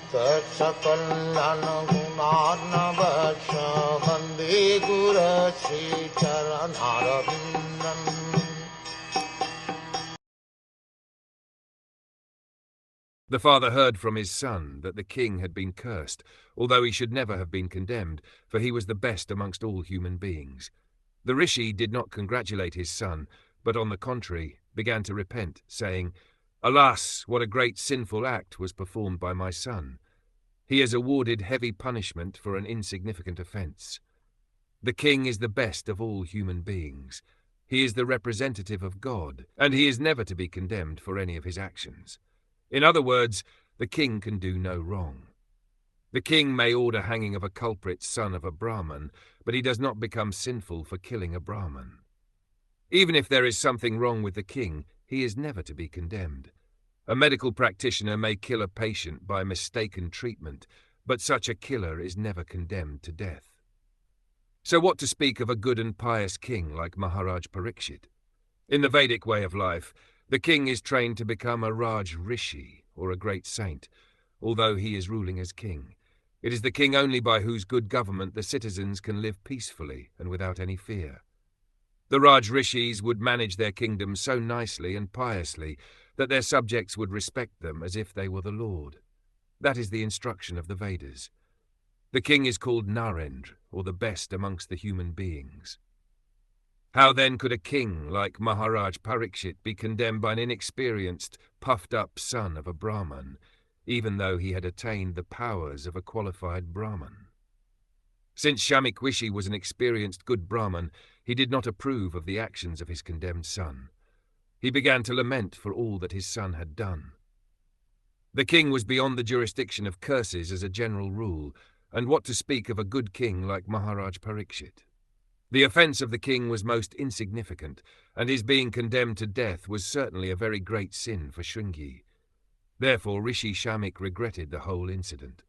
Sakalayan gunarnavasya Vande Guru Sri Charanaravindan. The father heard from his son that the king had been cursed, although he should never have been condemned, for he was the best amongst all human beings. The rishi did not congratulate his son, but on the contrary, began to repent, saying, "Alas, what a great sinful act was performed by my son. He is awarded heavy punishment for an insignificant offense. The king is the best of all human beings. He is the representative of God, and he is never to be condemned for any of his actions. In other words, the king can do no wrong. The king may order hanging of a culprit son of a Brahmin, but he does not become sinful for killing a Brahmin. Even if there is something wrong with the king, he is never to be condemned. A medical practitioner may kill a patient by mistaken treatment, but such a killer is never condemned to death. So what to speak of a good and pious king like Maharaj Parikshit? In the Vedic way of life, the king is trained to become a Raj Rishi, or a great saint, although he is ruling as king. It is the king only by whose good government the citizens can live peacefully and without any fear. The Raj Rishis would manage their kingdom so nicely and piously that their subjects would respect them as if they were the Lord. That is the instruction of the Vedas. The king is called Narendra, or the best amongst the human beings. How then could a king like Maharaj Parikshit be condemned by an inexperienced, puffed-up son of a Brahmin, even though he had attained the powers of a qualified Brahmin? Since Shamik Rishi was an experienced good Brahmin, he did not approve of the actions of his condemned son. He began to lament for all that his son had done. The king was beyond the jurisdiction of curses as a general rule, and what to speak of a good king like Maharaj Parikshit? The offence of the king was most insignificant, and his being condemned to death was certainly a very great sin for Shringi. Therefore Rishi Shamik regretted the whole incident.